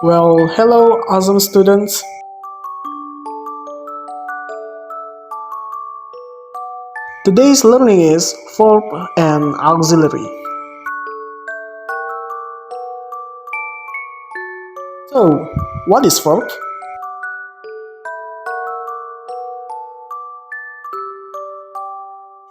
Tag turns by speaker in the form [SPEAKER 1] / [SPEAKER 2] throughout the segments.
[SPEAKER 1] Well, hello, awesome students. Today's learning is verb and auxiliary. So, what is verb?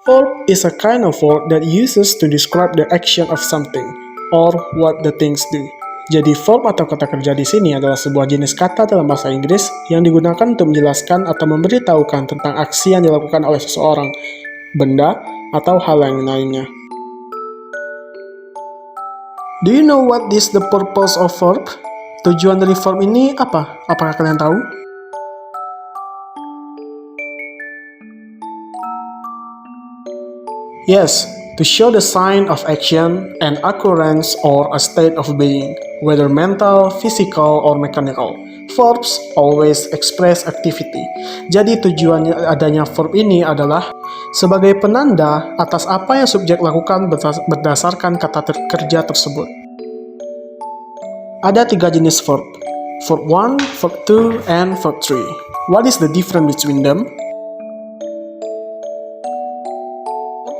[SPEAKER 1] Verb is a kind of word that uses to describe the action of something or what the things do. Jadi verb atau kata kerja di sini adalah sebuah jenis kata dalam bahasa Inggris yang digunakan untuk menjelaskan atau memberitahukan tentang aksi yang dilakukan oleh seseorang, benda, atau hal yang lainnya. Do you know what is the purpose of verb? Tujuan dari verb ini apa? Apakah kalian tahu? Yes, to show the sign of action, an occurrence, or a state of being, whether mental, physical, or mechanical. Verbs always express activity. Jadi tujuan adanya verb ini adalah sebagai penanda atas apa yang subjek lakukan berdasarkan kata kerja tersebut. Ada 3 jenis verb. Verb 1, verb 2, and verb 3. What is the difference between them?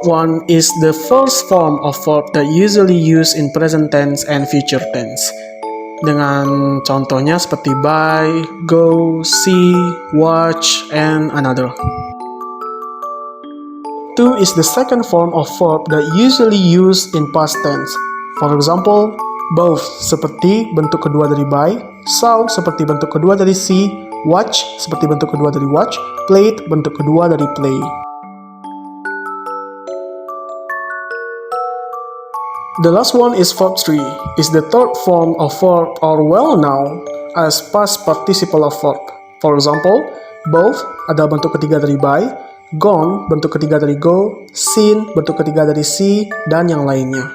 [SPEAKER 1] Verb 1 is the first form of verb that usually used in present tense and future tense. Dengan contohnya seperti buy, go, see, watch, and another. 2 is the second form of verb that usually used in past tense. For example, both seperti bentuk kedua dari buy, saw seperti bentuk kedua dari see, watch seperti bentuk kedua dari watch, played bentuk kedua dari play. The last one is verb 3, is the third form of verb or well known as past participle of verb. For example, both adalah bentuk ketiga dari buy, gone bentuk ketiga dari go, seen bentuk ketiga dari see, dan yang lainnya.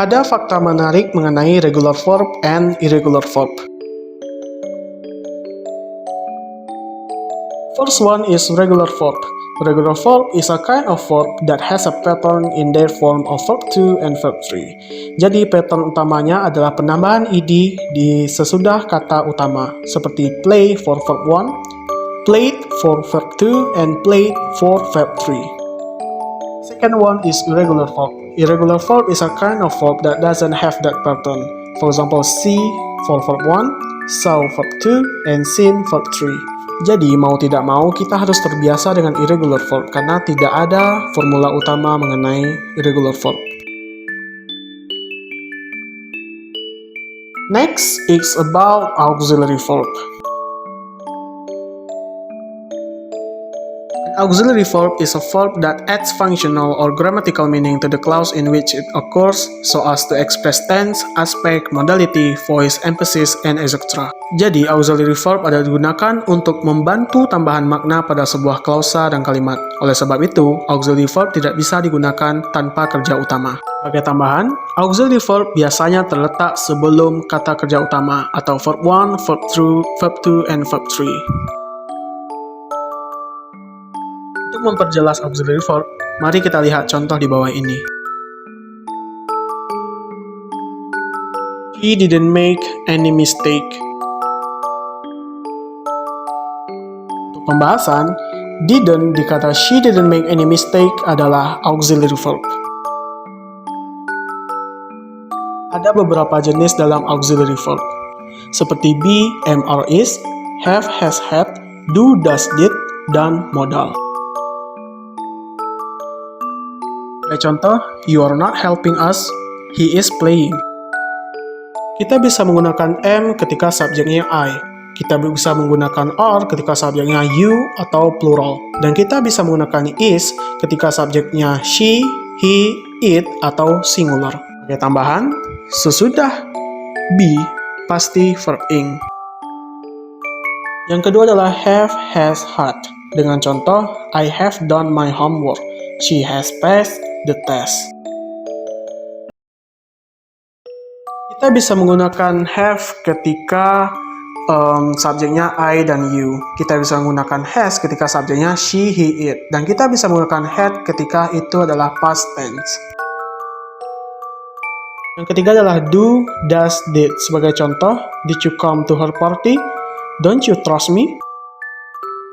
[SPEAKER 1] Ada fakta menarik mengenai regular verb and irregular verb. First one is regular verb. Regular verb is a kind of verb that has a pattern in their form of verb 2 and verb 3. Jadi pattern utamanya adalah penambahan ed di sesudah kata utama, seperti play for verb 1, played for verb 2, and played for verb 3. Second one is irregular verb. Irregular verb is a kind of verb that doesn't have that pattern. For example, see for verb 1, saw verb 2, and seen verb 3. Jadi mau tidak mau kita harus terbiasa dengan irregular verb karena tidak ada formula utama mengenai irregular verb. Next is about auxiliary verb. An auxiliary verb is a verb that adds functional or grammatical meaning to the clause in which it occurs so as to express tense, aspect, modality, voice, emphasis, and etc. Jadi, auxiliary verb adalah digunakan untuk membantu tambahan makna pada sebuah klausa dan kalimat. Oleh sebab itu, auxiliary verb tidak bisa digunakan tanpa kerja utama. Sebagai tambahan, auxiliary verb biasanya terletak sebelum kata kerja utama atau verb 1, verb 2, and verb 3. Untuk memperjelas auxiliary verb, mari kita lihat contoh di bawah ini. He didn't make any mistake. Untuk pembahasan, didn't di kata she didn't make any mistake adalah auxiliary verb. Ada beberapa jenis dalam auxiliary verb, seperti be, am, are, is, have, has, had, do, does, did, dan modal. Contoh, you are not helping us, he is playing. Kita bisa menggunakan am ketika subjeknya I. Kita bisa menggunakan are ketika subjeknya you atau plural. Dan kita bisa menggunakan is ketika subjeknya she, he, it, atau singular. Sebagai tambahan, sesudah be pasti verb ing. Yang kedua adalah have, has, had. Dengan contoh, I have done my homework. She has passed the test. Kita bisa menggunakan have ketika subjeknya I dan you. Kita bisa menggunakan has ketika subjeknya she, he, it. Dan kita bisa menggunakan had ketika itu adalah past tense. Yang ketiga adalah do, does, did. Sebagai contoh, did you come to her party? Don't you trust me?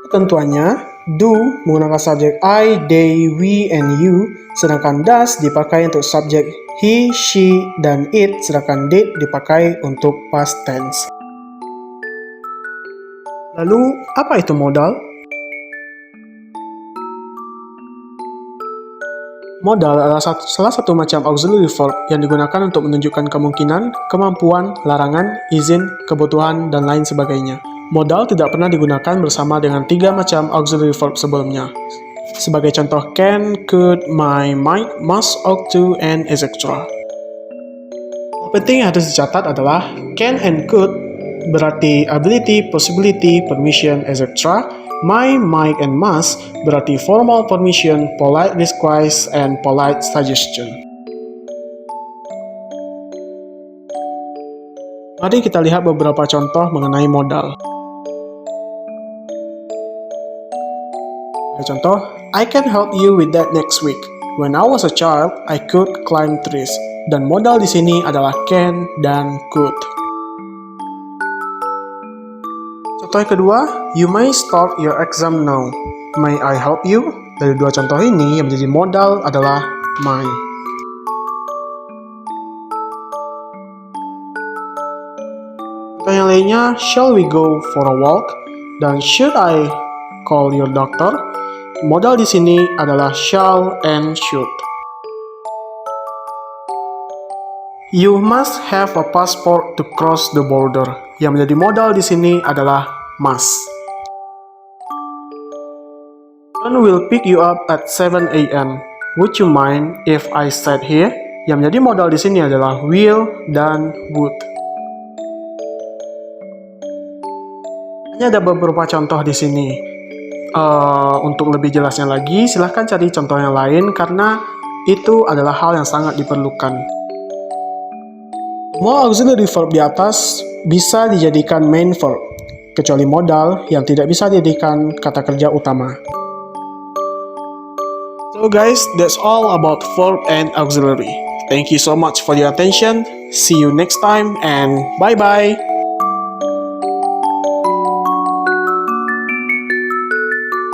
[SPEAKER 1] Ketentuannya, do menggunakan subjek I, they, we, and you, sedangkan does dipakai untuk subjek he, she, dan it, sedangkan did dipakai untuk past tense. Lalu, apa itu modal? Modal adalah salah satu macam auxiliary verb yang digunakan untuk menunjukkan kemungkinan, kemampuan, larangan, izin, kebutuhan, dan lain sebagainya. Modal tidak pernah digunakan bersama dengan 3 macam auxiliary verb sebelumnya. Sebagai contoh, can, could, might, must, ought to, and etc. Yang penting yang harus dicatat adalah can and could berarti ability, possibility, permission, etc. Might, and must berarti formal permission, polite request, and polite suggestion. Mari kita lihat beberapa contoh mengenai modal. Contoh, I can help you with that next week. When I was a child, I could climb trees. Dan modal di sini adalah can dan could. Contoh yang kedua, you may start your exam now. May I help you? Dari 2 contoh ini, yang menjadi modal adalah may. Contoh yang lainnya, shall we go for a walk? Dan should I call your doctor? Modal di sini adalah shall and should. You must have a passport to cross the border. Yang menjadi modal di sini adalah must. John will pick you up at 7 a.m. Would you mind if I sat here? Yang menjadi modal di sini adalah will dan would. Hanya ada beberapa contoh di sini. Untuk lebih jelasnya lagi, silahkan cari contoh yang lain karena itu adalah hal yang sangat diperlukan. Semua auxiliary verb di atas bisa dijadikan main verb, kecuali modal yang tidak bisa dijadikan kata kerja utama. So guys, that's all about verb and auxiliary. Thank you so much for your attention. See you next time and bye-bye.